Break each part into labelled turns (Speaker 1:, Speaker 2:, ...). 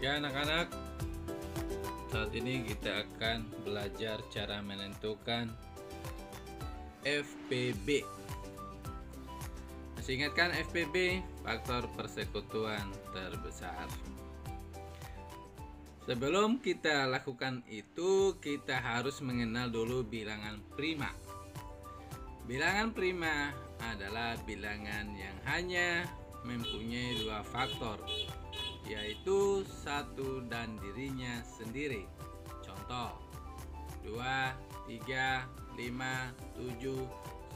Speaker 1: Ya anak-anak, saat ini kita akan belajar cara menentukan FPB. Masih ingat kan FPB? Faktor persekutuan terbesar. Sebelum kita lakukan itu, kita harus mengenal dulu bilangan prima. Bilangan prima adalah bilangan yang hanya mempunyai dua faktor, yaitu satu dan dirinya sendiri. Contoh 2, 3, 5, 7,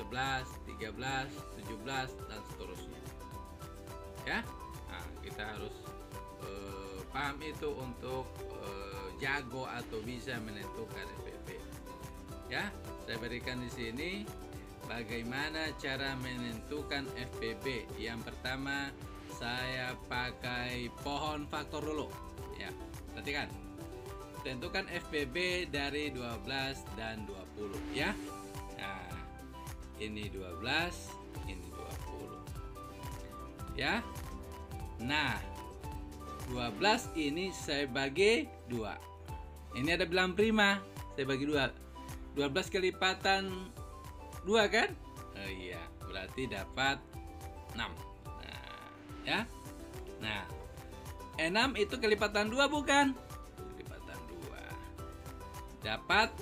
Speaker 1: 11, 13, 17 dan seterusnya. Ya, nah, kita harus paham itu untuk jago atau bisa menentukan FPB. Ya, saya berikan di sini bagaimana cara menentukan FPB. Yang pertama, saya pakai pohon faktor dulu. Ya, perhatikan. Tentukan FPB dari 12 dan 20 ya. Nah, ini 12, ini 20. Ya. Nah, 12 ini saya bagi 2. Ini ada bilangan prima, saya bagi 2. 12 kelipatan 2 kan? Oh iya, berarti dapat 6. Ya. Nah, 6 itu kelipatan 2 bukan? Kelipatan 2. Dapat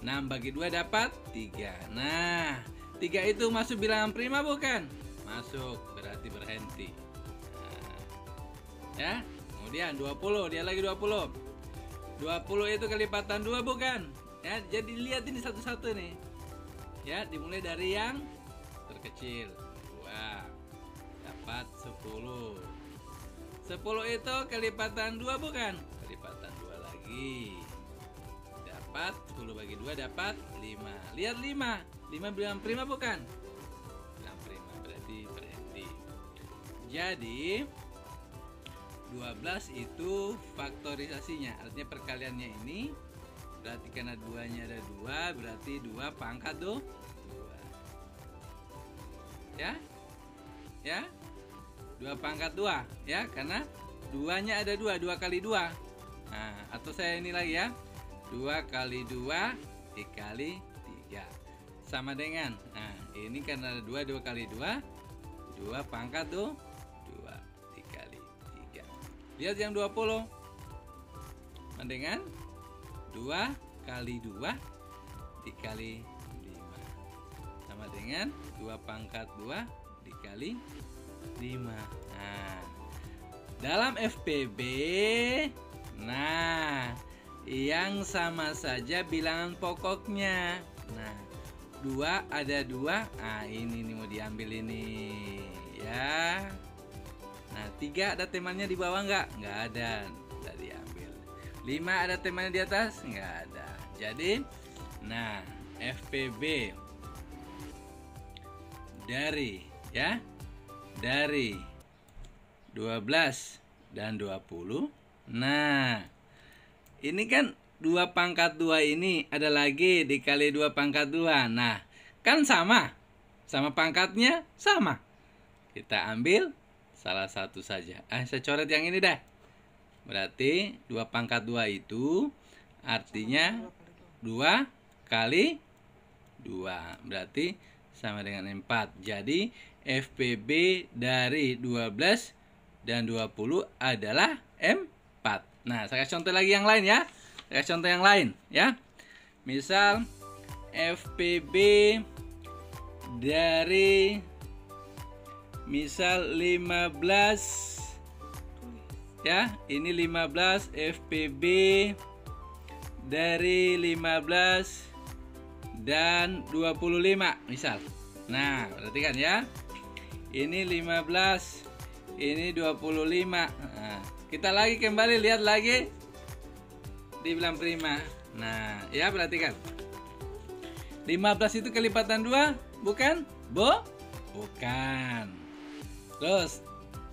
Speaker 1: 6 bagi 2 dapat 3. Nah, 3 itu masuk bilangan prima bukan? Masuk, berarti berhenti. Nah, ya. Kemudian 20, dia lagi 20. 20 itu kelipatan 2 bukan? Ya, jadi lihat ini satu-satu nih. Ya, dimulai dari yang terkecil. 2. Dapat 10. 10 itu kelipatan 2 bukan? Kelipatan 2 lagi. Dapat 10 bagi 2 dapat 5. Lihat 5. 5 bilangan prima bukan? Bilangan prima, berarti berhenti. Jadi 12 itu faktorisasinya, artinya perkaliannya ini berarti karena 2-nya ada 2, berarti 2 pangkat 2. Ya? Ya? 2 pangkat 2 ya, karena 2-nya ada 2, 2 kali 2. Nah, atau saya ini lagi ya. 2 kali 2 dikali 3 sama dengan, nah ini karena ada 2, 2 kali 2, 2 pangkat 2 dikali 3. Lihat yang 20 sama dengan 2 kali 2 dikali 5 sama dengan 2 pangkat 2 dikali 5. Nah, dalam FPB, nah, yang sama saja bilangan pokoknya. Nah, 2 ada 2. Nah, ini nih mau diambil ini, ya. Nah, 3 ada temannya di bawah nggak? Nggak ada, udah diambil. 5 ada temannya di atas? Nggak ada. Jadi, nah, FPB dari, ya, dari 12 dan 20. Nah, ini kan 2 pangkat 2 ini ada lagi dikali 2 pangkat 2. Nah, kan sama. Sama pangkatnya sama. Kita ambil salah satu saja. Saya coret yang ini dah. Berarti 2 pangkat 2 itu artinya 2 kali 2. Berarti sama dengan 4. Jadi FPB dari 12 dan 20 adalah 4. Nah, saya kasih contoh lagi yang lain ya. Saya kasih contoh yang lain ya. Misal FPB dari misal 15 ya. Ini 15 FPB dari 15 dan 25 misal. Nah, perhatikan ya. Ini 15, ini 25. Nah, kita lagi kembali lihat lagi di bilangan prima. Nah, ya perhatikan. 15 itu kelipatan 2, bukan? Bukan. Terus,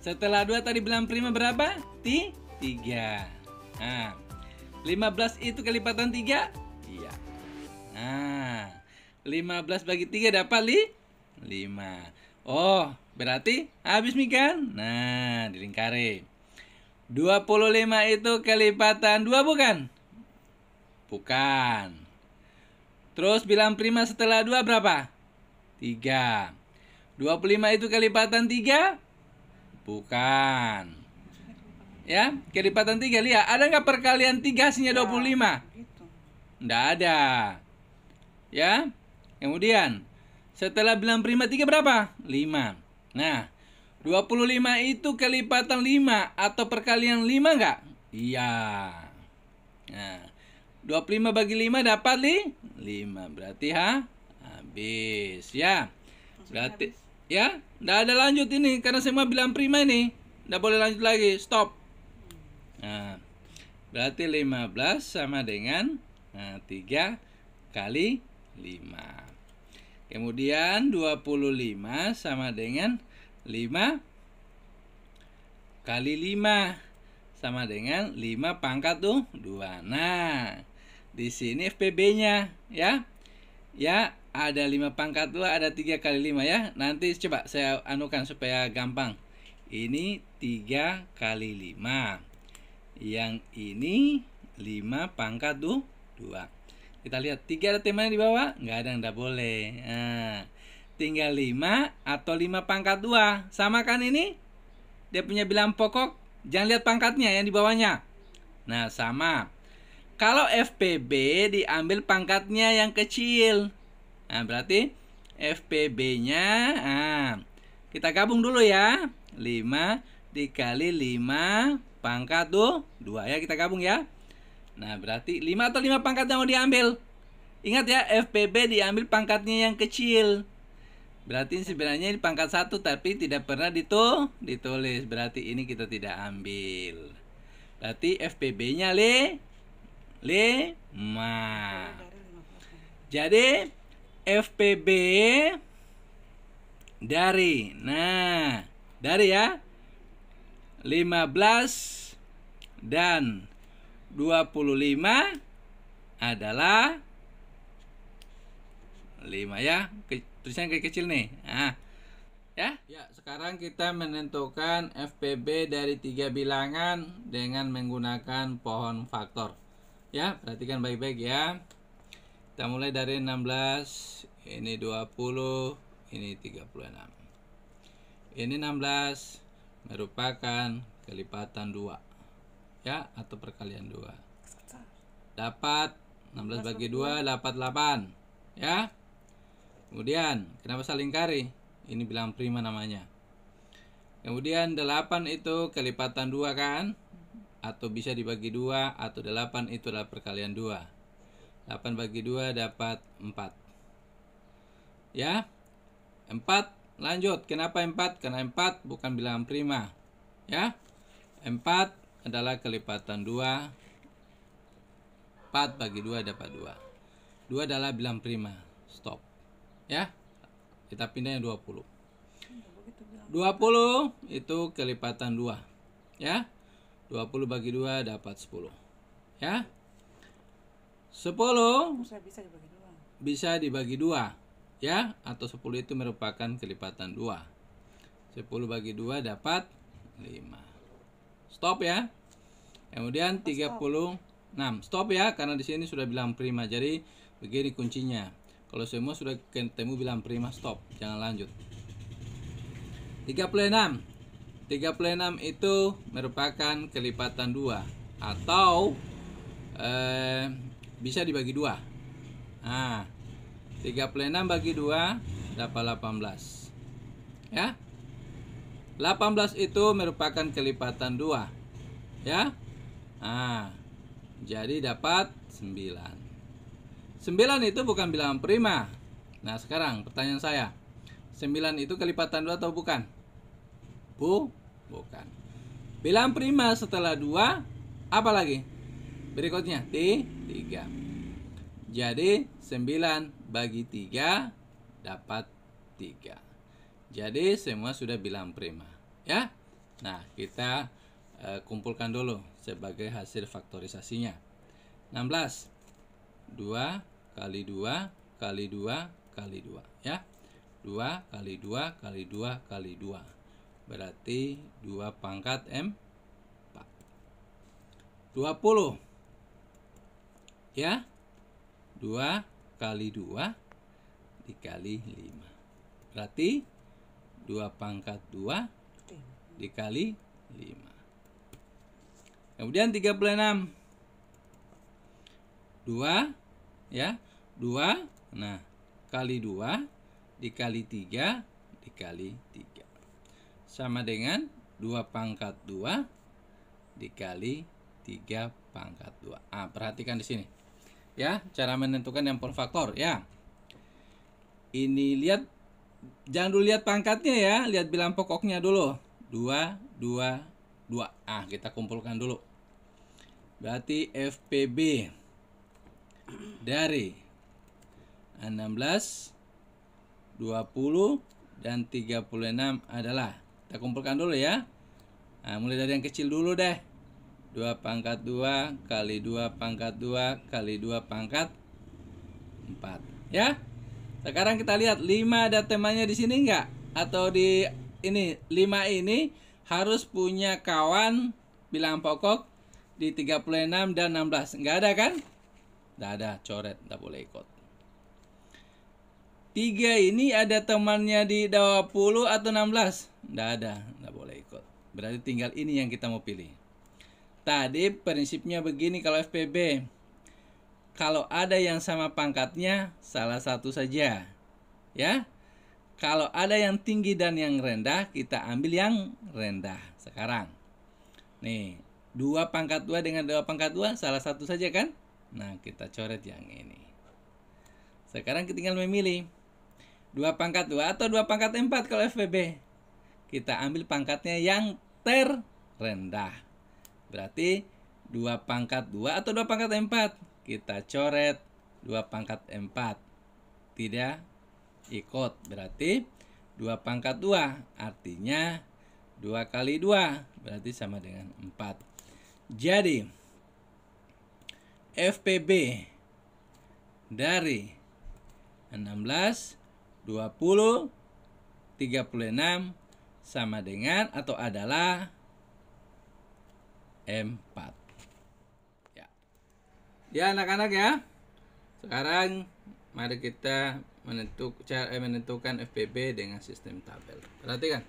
Speaker 1: setelah 2 tadi bilangan prima berapa? 3. Nah, 15 itu kelipatan 3? Iya. Nah, 15 bagi 3 dapat 5. Oh, berarti habis nih kan? Nah, dilingkari. 25 itu kelipatan 2 bukan? Bukan. Terus bilang prima setelah 2 berapa? 3. 25 itu kelipatan 3? Bukan. Ya, kelipatan 3. Lihat, ada nggak perkalian 3 hasilnya 25? Nggak ada. Ya. Kemudian, setelah bilang prima 3 berapa? 5. Nah, 25 itu kelipatan 5 atau perkalian 5 nggak? Iya. Nah, 25 bagi 5 dapat 5. Berarti habis ya. Berarti ya, nggak ada lanjut ini karena semua bilang prima ini. Nggak boleh lanjut lagi, stop. Nah, berarti 15 sama dengan 3 kali 5. Kemudian 25 sama dengan 5 kali 5 sama dengan 5 pangkat 2. Nah, di sini FPB-nya ya. Ya, ada 5 pangkat 2, ada 3 kali 5 ya. Nanti coba saya anukan supaya gampang. Ini 3 kali 5. Yang ini 5 pangkat 2. Kita lihat 3 ada temanya di bawah? Nggak ada, nggak boleh. Nah, tinggal 5 atau 5 pangkat 2. Sama kan ini? Dia punya bilang pokok. Jangan lihat pangkatnya yang di bawahnya. Nah, sama. Kalau FPB diambil pangkatnya yang kecil. Nah, berarti FPB-nya kita gabung dulu ya. 5 dikali 5 pangkat 2 ya, kita gabung ya. Nah, berarti 5 atau 5 pangkat yang mau diambil. Ingat ya, FPB diambil pangkatnya yang kecil. Berarti sebenarnya ini pangkat 1 tapi tidak pernah ditulis. Berarti ini kita tidak ambil. Berarti FPB-nya 5. Jadi FPB dari ya 15 dan 25 adalah 5 ya. Tulisan kecil nih. Ya, sekarang kita menentukan FPB dari 3 bilangan dengan menggunakan pohon faktor. Ya, perhatikan baik-baik ya. Kita mulai dari 16, ini 20, ini 36. Ini 16 merupakan kelipatan 2. Ya, atau perkalian 2. Dapat 16 bagi 2 dapat 8. Ya. Kemudian, kenapa saling kari? Ini bilang prima namanya. Kemudian 8 itu kelipatan 2 kan? Atau bisa dibagi 2, atau 8 itu adalah perkalian 2. 8 bagi 2 dapat 4. Ya. 4 lanjut. Kenapa 4? Karena 4 bukan bilangan prima. Ya. 4 adalah kelipatan 2. 4 bagi 2 dapat 2. 2 adalah bilangan prima. Stop. Ya. Kita pindah yang 20. 20 itu kelipatan 2. Ya. 20 bagi 2 dapat 10. Ya. 10 bisa dibagi 2. Ya, atau 10 itu merupakan kelipatan 2. 10 bagi 2 dapat 5. Stop ya. Kemudian 36. Stop ya, karena di sini sudah bilang prima. Jadi begini kuncinya. Kalau semua sudah ketemu bilang prima, stop. Jangan lanjut. 36. 36 itu merupakan kelipatan 2 atau bisa dibagi 2. Nah, 36 bagi 2 dapat 18. Ya. 18 itu merupakan kelipatan 2. Ya. Nah, jadi dapat 9. 9 itu bukan bilangan prima. Nah, sekarang pertanyaan saya. 9 itu kelipatan 2 atau bukan? Bukan. Bilangan prima setelah 2 apa lagi? Berikutnya 3. Jadi 9 bagi 3 dapat 3. Jadi semua sudah bilangan prima, ya. Nah, kita kumpulkan dulu sebagai hasil faktorisasinya. 16 2 kali 2 kali 2 kali 2, ya. 2 kali 2 kali 2 kali 2. Berarti 2 pangkat 4. 20. Ya. 2 kali 2 dikali 5. Berarti 2 pangkat 2 dikali 5. Kemudian 36. 2 ya. 2 nah kali 2 dikali 3 dikali 3 sama dengan 2 pangkat 2 dikali 3 pangkat 2. Perhatikan di sini. Ya, cara menentukan yang per faktor ya. Ini lihat, jangan dulu lihat pangkatnya ya, lihat bilang pokoknya dulu. 2 2 2. Kita kumpulkan dulu. Berarti FPB dari 16, 20 dan 36 adalah, kita kumpulkan dulu ya. Mulai dari yang kecil dulu deh. 2 pangkat 2 kali 2 pangkat 2 kali 2 pangkat 4 ya. Sekarang kita lihat 5 ada temannya di sini enggak? Atau di ini 5 ini harus punya kawan bilangan pokok di 36 dan 16. Enggak ada kan? Enggak ada, coret, enggak boleh ikut. 3 ini ada temannya di 20 atau 16? Enggak ada, enggak boleh ikut. Berarti tinggal ini yang kita mau pilih. Tadi prinsipnya begini kalau FPB. Kalau ada yang sama pangkatnya, salah satu saja. Ya. Kalau ada yang tinggi dan yang rendah, kita ambil yang rendah. Sekarang. Nih, 2 pangkat 2 dengan 2 pangkat 2, salah satu saja kan? Nah, kita coret yang ini. Sekarang kita tinggal memilih. 2 pangkat 2 atau 2 pangkat 4 kalau FPB. Kita ambil pangkatnya yang terendah. Berarti 2 pangkat 2 atau 2 pangkat 4. Kita coret 2 pangkat 4. Tidak ikut. Berarti 2 pangkat 2. Artinya 2 kali 2. Berarti sama dengan 4. Jadi FPB dari 16, 20, 36 sama dengan atau adalah 4. Ya anak-anak ya. Sekarang mari kita menentukan FPB dengan sistem tabel. Perhatikan.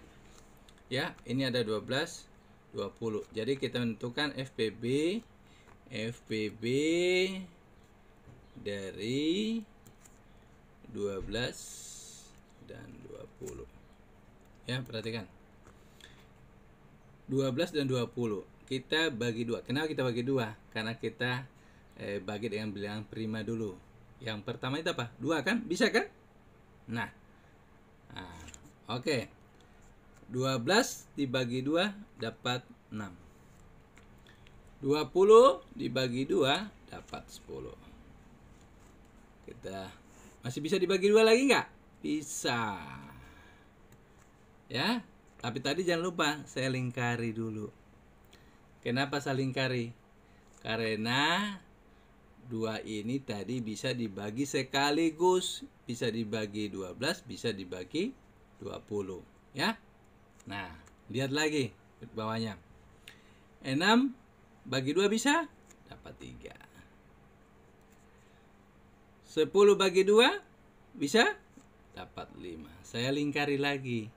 Speaker 1: Ya, ini ada 12, 20. Jadi kita menentukan FPB dari 12 dan 20. Ya, perhatikan. 12 dan 20. Kita bagi 2. Kenapa kita bagi 2? Karena kita bagi dengan bilangan prima dulu. Yang pertama itu apa? 2 kan? Bisa kan? Nah oke. 12 dibagi 2 dapat 6. 20 dibagi 2 dapat 10. Kita masih bisa dibagi 2 lagi nggak? Bisa. Ya, tapi tadi jangan lupa saya lingkari dulu. Kenapa saya lingkari? Karena 2 ini tadi bisa dibagi sekaligus. Bisa dibagi 12, bisa dibagi 20. Ya. Nah, lihat lagi bawahnya. 6 bagi 2 bisa? Dapat 3. 10 bagi 2 bisa? Dapat 5. Saya lingkari lagi.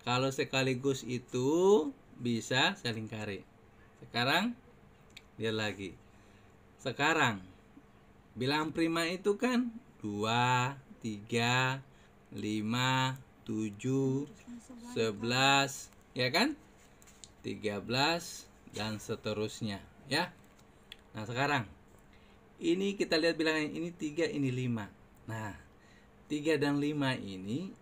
Speaker 1: Kalau sekaligus itu bisa saya lingkari. Sekarang lihat lagi. Sekarang bilangan prima itu kan 2, 3, 5, 7, 11, ya kan? 13 dan seterusnya, ya. Nah, sekarang ini kita lihat bilangan ini 3, ini 5. Nah, 3 dan 5 ini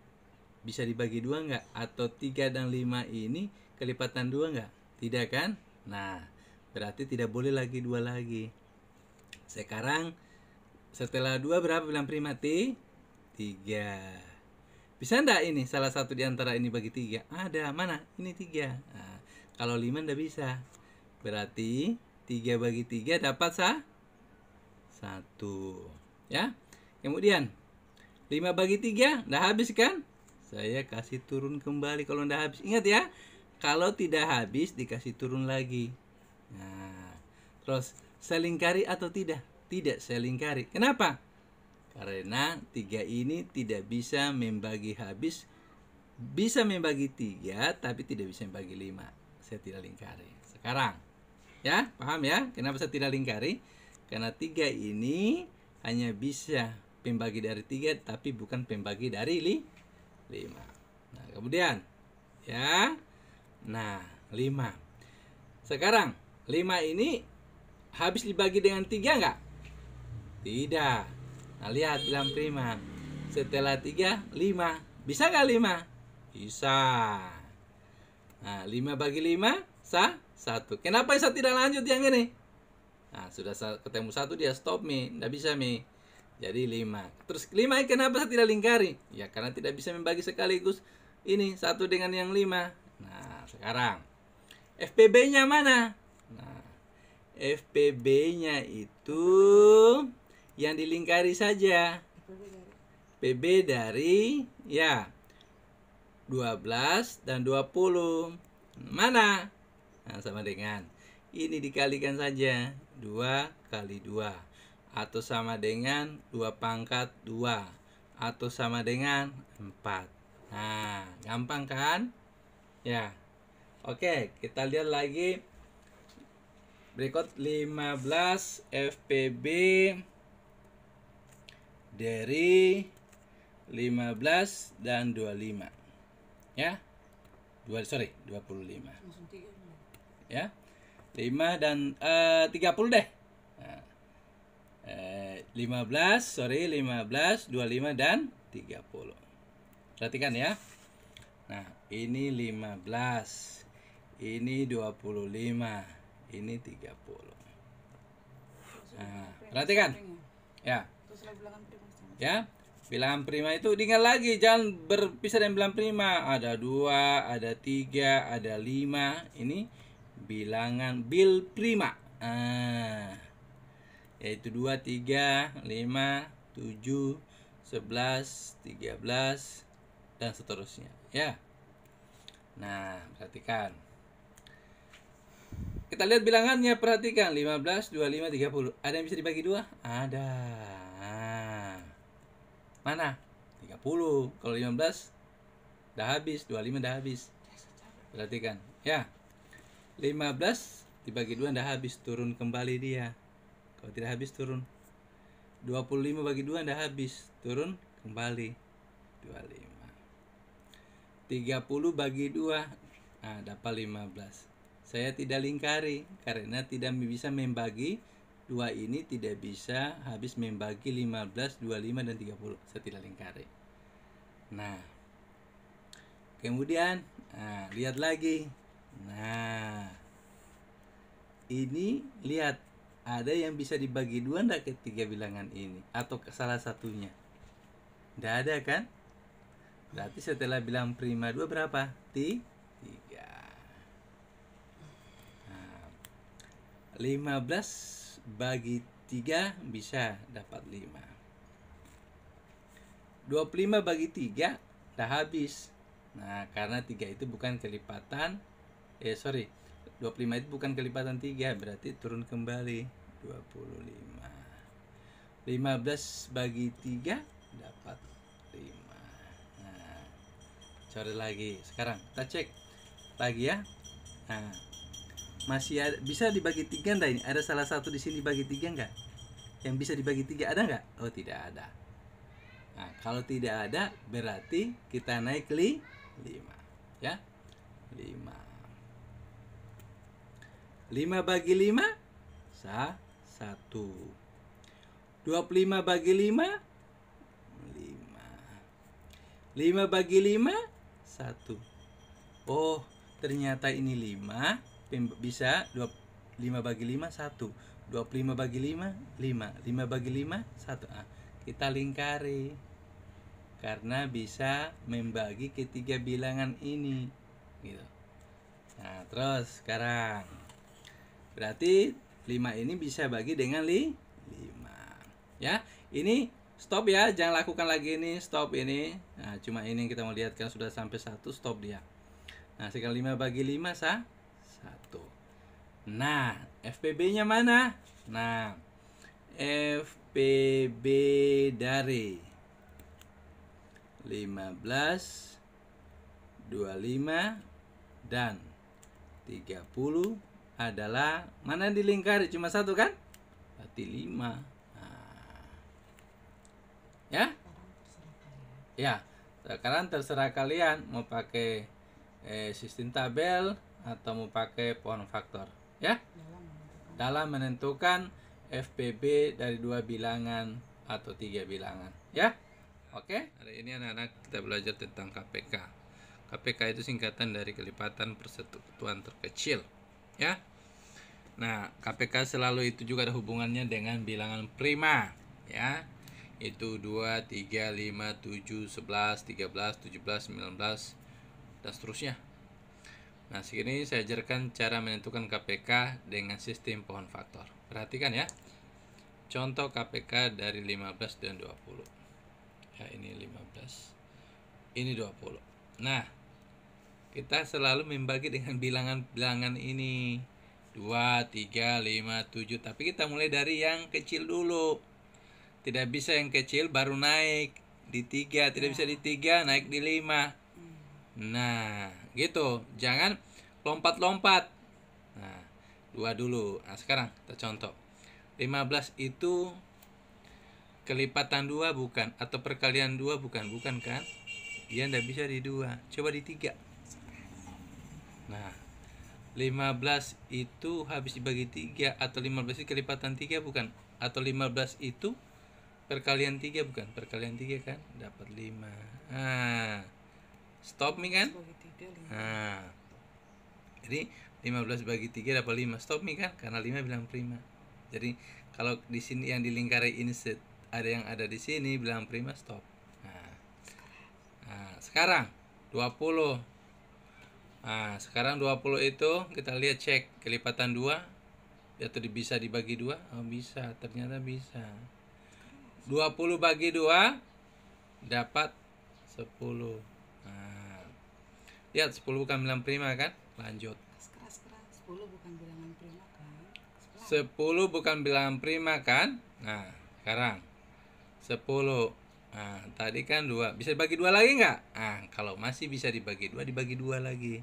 Speaker 1: bisa dibagi 2 enggak? Atau 3 dan 5 ini kelipatan 2 enggak? Tidak kan? Nah, berarti tidak boleh lagi 2 lagi. Sekarang setelah 2 berapa bilangan prima? 3. Bisa enggak ini salah satu di antara ini bagi 3? Ada, mana? Ini 3. Nah, kalau 5 enggak bisa. Berarti 3 bagi 3 dapat 1. Ya. Kemudian 5 bagi 3 enggak habis kan? Saya kasih turun kembali kalau enggak habis. Ingat ya, kalau tidak habis dikasih turun lagi. Nah, Terus selingkari atau tidak? Tidak selingkari. Kenapa? Karena 3 ini tidak bisa membagi habis. Bisa membagi 3 tapi tidak bisa membagi 5. Saya tidak lingkari. Sekarang ya, paham ya kenapa saya tidak lingkari? Karena 3 ini hanya bisa pembagi dari 3 tapi bukan pembagi dari 5. Nah, kemudian ya. Nah, 5. Sekarang 5 ini habis dibagi dengan 3 enggak? Tidak. Nah, lihat bilang prima. Setelah 3, 5. Bisa nggak 5? Bisa. Nah, 5 bagi 5 sah 1. Kenapa saya tidak lanjut yang ini? Nah, sudah ketemu 1 dia stop Mi. Nggak bisa Mi. Jadi 5. Terus 5 kenapa saya tidak lingkari? Ya karena tidak bisa membagi sekaligus ini 1 dengan yang 5. Nah, sekarang FPB-nya mana? Nah, FPB-nya itu yang dilingkari saja. PB dari ya 12 dan 20. Mana? Nah, sama dengan ini dikalikan saja 2 kali 2 atau sama dengan 2 pangkat 2 atau sama dengan 4. Nah, gampang kan? Ya. Oke, kita lihat lagi. Berikut 15 FPB dari 15 dan 25. Ya. 25. Ya. 5 dan 30 deh. Nah, 15, 25 dan 30. Perhatikan ya. Nah, ini 15. Ini 25, ini 30. Nah, perhatikan. Ya. Ya, bilangan prima itu diingat lagi, jangan berpisah dengan bilangan prima. Ada 2, ada 3, ada 5. Ini bilangan bil prima. Yaitu 2, 3, 5, 7, 11, 13 dan seterusnya, ya. Nah, perhatikan. Kita lihat bilangannya, perhatikan 15, 25, 30. Ada yang bisa dibagi 2? Ada. Nah, mana? 30. Kalau 15 udah habis, 25 udah habis. Perhatikan, ya. 15 dibagi 2 udah habis, turun kembali dia. Kalau tidak habis turun. 25 bagi 2 udah habis, turun kembali 25. 30 bagi 2, nah dapat 15. Saya tidak lingkari karena tidak bisa membagi 2 ini, tidak bisa habis membagi 15, 25 dan 30. Saya tidak lingkari. Nah, kemudian lihat lagi. Nah, ini lihat, ada yang bisa dibagi 2 enggak ketiga bilangan ini atau ke salah satunya? Tidak ada kan? Berarti setelah bilang prima 2 berapa? 3. 15 bagi 3 bisa dapat 5. 25 bagi 3 dah habis. Nah, karena 3 itu bukan kelipatan 25 itu bukan kelipatan 3, berarti turun kembali 25. 15 bagi 3 dapat 5. Nah, coret lagi. Sekarang kita cek lagi ya. Nah, masih ada, bisa dibagi 3 enggak ini? Ada salah satu di sini dibagi 3 enggak? Yang bisa dibagi 3 ada enggak? Oh, tidak ada. Nah, kalau tidak ada berarti kita naik 5. Ya. 5. 5 bagi 5 1. 25 bagi 5 5. 5 bagi 5 1. Oh, ternyata ini 5 bisa 5 bagi 5 1. 25 bagi 5 5. 5 bagi 5 1. Kita lingkari karena bisa membagi ketiga bilangan ini gitu. Nah, terus sekarang berarti 5 ini bisa bagi dengan 5. Ya, ini stop ya, jangan lakukan lagi ini, stop ini. Nah, cuma ini yang kita mau lihat kan sudah sampai 1, stop dia. Nah, sekarang 5 bagi 5 1. Nah, FPB-nya mana? Nah, FPB dari 15, 25, dan 30 adalah, mana dilingkari? Cuma satu kan? Berarti 5. Nah, ya? Ya, sekarang terserah kalian mau pakai sistem tabel atau mau pakai pohon faktor, ya? Dalam menentukan FPB dari 2 bilangan atau 3 bilangan, ya? Oke, hari ini anak-anak kita belajar tentang KPK. KPK itu singkatan dari kelipatan persekutuan terkecil, ya. Nah, KPK selalu itu juga ada hubungannya dengan bilangan prima, ya. Itu 2, 3, 5, 7, 11, 13, 17, 19, dan seterusnya. Nah, segini saya ajarkan cara menentukan KPK dengan sistem pohon faktor. Perhatikan ya. Contoh KPK dari 15 dan 20. Ya, ini 15. Ini 20. Nah, kita selalu membagi dengan bilangan-bilangan ini. 2, 3, 5, 7. Tapi kita mulai dari yang kecil dulu. Tidak bisa yang kecil baru naik di 3. Tidak bisa di 3 naik di 5. Nah, gitu. Jangan lompat-lompat. Nah, 2 dulu. Nah, sekarang kita contoh. 15 itu kelipatan 2 bukan? Atau perkalian 2 bukan? Bukan kan? Dia tidak bisa di 2. Coba di 3. Nah, 15 itu habis dibagi 3. Atau 15 itu kelipatan 3 bukan? Atau 15 itu perkalian 3 bukan? Perkalian 3 kan? Dapat 5. Nah, stop nih kan? Nah, jadi 15 bagi 3 dapat 5. Stop nih kan? Karena 5 bilang prima. Jadi kalau di sini yang dilingkari insert ada yang ada di sini bilang prima, stop. Nah, sekarang 20. Nah, sekarang 20 itu kita lihat, cek kelipatan 2 atau bisa dibagi 2. Oh, bisa, ternyata bisa. 20 bagi 2 dapat 10. Nah, lihat 10 bukan bilang prima kan? Lanjut.
Speaker 2: 10 bukan bilangan prima kan?
Speaker 1: 10 bukan bilangan prima kan? Nah, sekarang 10. Nah, tadi kan 2. Bisa dibagi 2 lagi nggak? Nah, kalau masih bisa dibagi 2, dibagi 2 lagi.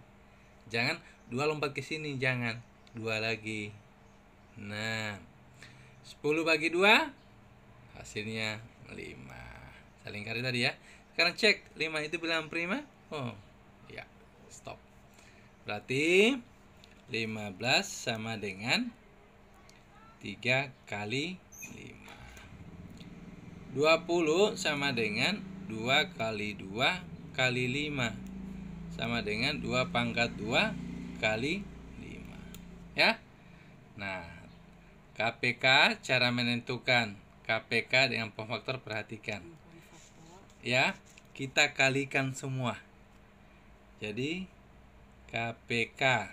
Speaker 1: Jangan 2 lompat ke sini, jangan. 2 lagi. Nah, 10 bagi 2 hasilnya 5. Saya lingkari tadi ya. Sekarang cek 5 itu bilangan prima? Oh, ya. Stop. Berarti 15 sama dengan 3 kali 5. 20 sama dengan 2 kali 2 kali 5. Sama dengan 2 pangkat 2 kali 5. Ya. Nah, KPK, cara menentukan KPK dengan pohon faktor, perhatikan. Ya, kita kalikan semua. Jadi KPK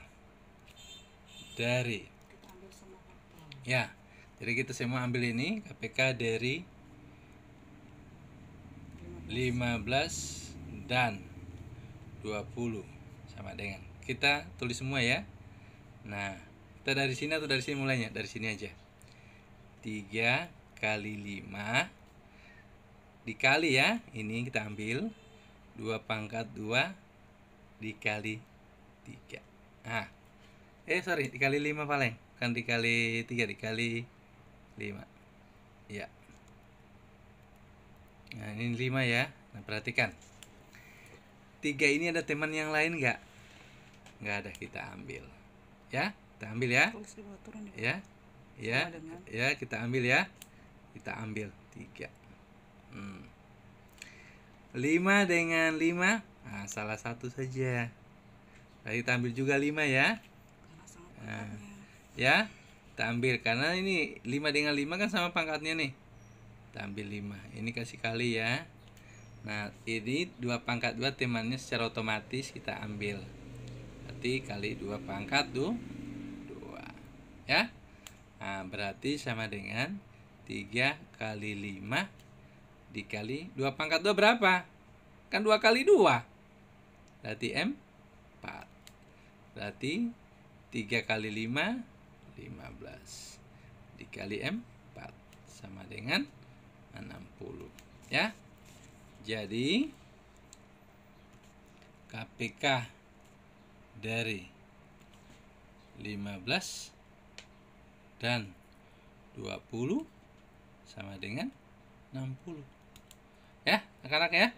Speaker 1: dari, ya, jadi kita semua ambil ini KPK dari 15 dan 20 sama dengan, kita tulis semua ya. Nah, kita dari sini atau dari sini mulainya? Dari sini aja. 3 kali 5 dikali ya, ini kita ambil 2 pangkat 2 dikali 3. Nah, dikali 5 paling, kan dikali 3, dikali 5. Ya. Nah, ini 5 ya. Nah, perhatikan. 3 ini ada teman yang lain nggak? Nggak ada, kita ambil. Ya, kita ambil ya. Ya. Ya. Ya, kita ambil ya. Kita ambil 3. 5 dengan 5. Nah, salah satu saja. Nah, kita ambil juga 5 ya. Nah, ya. Kita ambil karena ini 5 dengan 5 kan sama pangkatnya nih. Kita ambil 5. Ini kasih kali ya. Nah, ini 2 pangkat 2 temannya secara otomatis kita ambil. Berarti kali 2 pangkat 2. Ya. Nah, berarti sama dengan 3 kali 5 dikali 2 pangkat 2 berapa? Kan 2 kali 2. Berarti 4. Berarti 3 kali 5 15 dikali 4 sama dengan 60 ya. Jadi KPK dari 15 dan 20 sama dengan 60 ya anak-anak ya.